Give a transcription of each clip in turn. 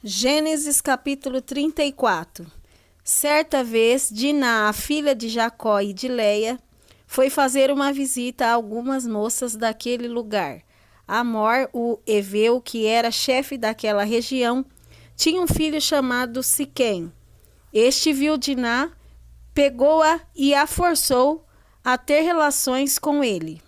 Gênesis capítulo 34. Certa vez, Diná, a filha de Jacó e de Leia, foi fazer uma visita a algumas moças daquele lugar. Amor, o heveu, que era chefe daquela região, tinha um filho chamado Siquém. Este viu Diná, pegou-a e a forçou a ter relações com ele.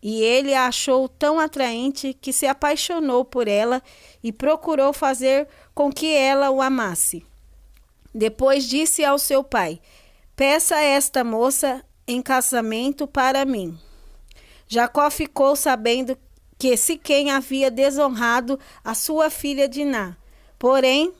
E ele a achou tão atraente que se apaixonou por ela e procurou fazer com que ela o amasse. Depois disse ao seu pai: peça esta moça em casamento para mim. Jacó ficou sabendo que Siquém havia desonrado a sua filha Diná. Porém,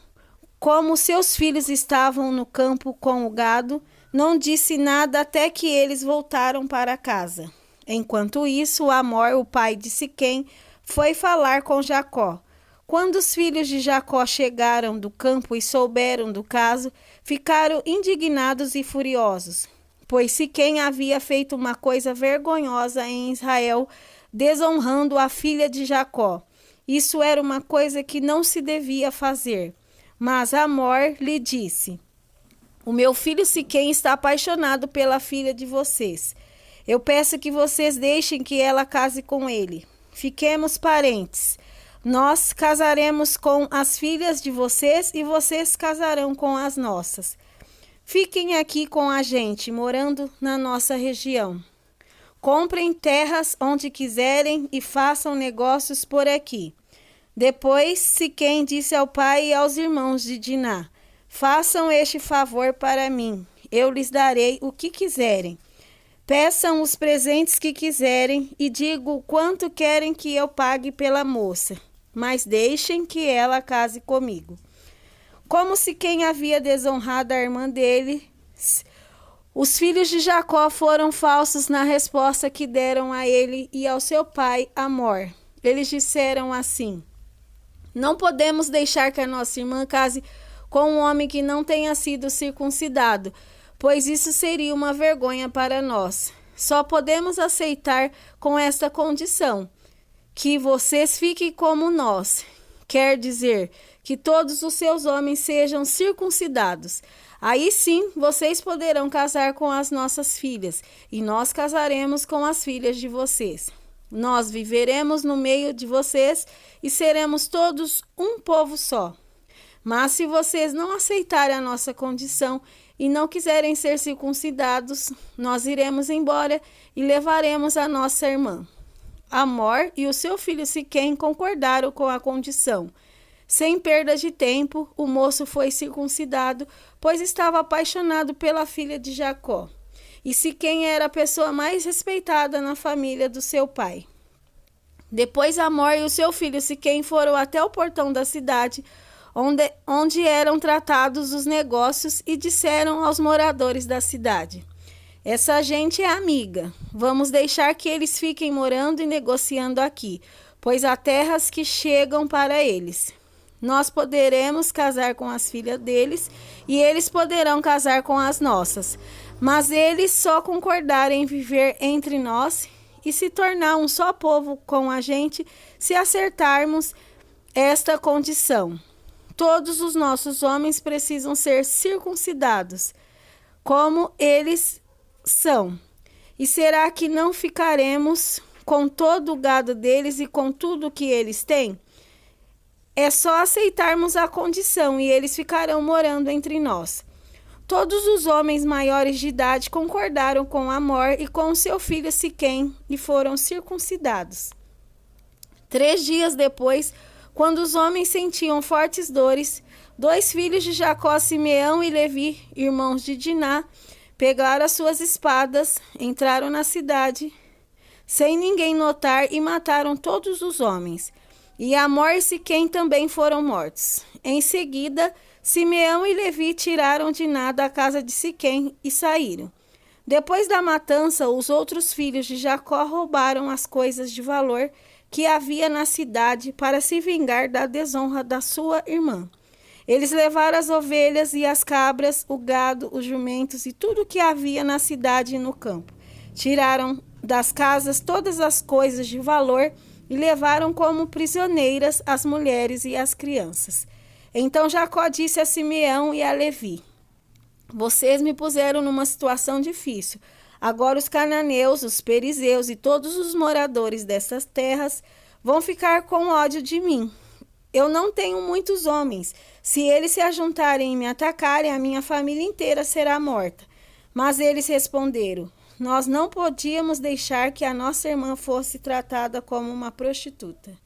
como seus filhos estavam no campo com o gado, não disse nada até que eles voltaram para casa. Enquanto isso, Amor, o pai de Siquém, foi falar com Jacó. Quando os filhos de Jacó chegaram do campo e souberam do caso, ficaram indignados e furiosos, pois Siquém havia feito uma coisa vergonhosa em Israel, desonrando a filha de Jacó. Isso era uma coisa que não se devia fazer. Mas Amor lhe disse: o meu filho Siquém está apaixonado pela filha de vocês. Eu peço que vocês deixem que ela case com ele. Fiquemos parentes. Nós casaremos com as filhas de vocês e vocês casarão com as nossas. Fiquem aqui com a gente, morando na nossa região. Comprem terras onde quiserem e façam negócios por aqui. Depois, Siquém disse ao pai e aos irmãos de Diná: façam este favor para mim. Eu lhes darei o que quiserem. Peçam os presentes que quiserem e digam quanto querem que eu pague pela moça, mas deixem que ela case comigo. Como Siquém havia desonrado a irmã dele, os filhos de Jacó foram falsos na resposta que deram a ele e ao seu pai Amor. Eles disseram assim: não podemos deixar que a nossa irmã case com um homem que não tenha sido circuncidado, pois isso seria uma vergonha para nós. Só podemos aceitar com esta condição: que vocês fiquem como nós. Quer dizer, que todos os seus homens sejam circuncidados. Aí sim, vocês poderão casar com as nossas filhas, e nós casaremos com as filhas de vocês. Nós viveremos no meio de vocês e seremos todos um povo só. Mas se vocês não aceitarem a nossa condição e não quiserem ser circuncidados, nós iremos embora e levaremos a nossa irmã. Amor e o seu filho Siquém concordaram com a condição. Sem perda de tempo, o moço foi circuncidado, pois estava apaixonado pela filha de Jacó. E Siquém era a pessoa mais respeitada na família do seu pai. Depois Amor e o seu filho Siquém foram até o portão da cidade, onde eram tratados os negócios, e disseram aos moradores da cidade: essa gente é amiga, vamos deixar que eles fiquem morando e negociando aqui, pois há terras que chegam para eles. Nós poderemos casar com as filhas deles e eles poderão casar com as nossas, mas eles só concordarem em viver entre nós e se tornar um só povo com a gente se acertarmos esta condição. Todos os nossos homens precisam ser circuncidados, como eles são. E será que não ficaremos com todo o gado deles e com tudo que eles têm? É só aceitarmos a condição e eles ficarão morando entre nós. Todos os homens maiores de idade concordaram com Amor e com seu filho Siquém e foram circuncidados. 3 dias depois, quando os homens sentiam fortes dores, 2 filhos de Jacó, Simeão e Levi, irmãos de Diná, pegaram as suas espadas, entraram na cidade, sem ninguém notar, e mataram todos os homens. E Amor e Siquém também foram mortos. Em seguida, Simeão e Levi tiraram Diná da casa de Siquém e saíram. Depois da matança, os outros filhos de Jacó roubaram as coisas de valor que havia na cidade para se vingar da desonra da sua irmã. Eles levaram as ovelhas e as cabras, o gado, os jumentos e tudo o que havia na cidade e no campo. Tiraram das casas todas as coisas de valor e levaram como prisioneiras as mulheres e as crianças. Então Jacó disse a Simeão e a Levi: vocês me puseram numa situação difícil. Agora os cananeus, os perizeus e todos os moradores dessas terras vão ficar com ódio de mim. Eu não tenho muitos homens. Se eles se ajuntarem e me atacarem, a minha família inteira será morta. Mas eles responderam: nós não podíamos deixar que a nossa irmã fosse tratada como uma prostituta.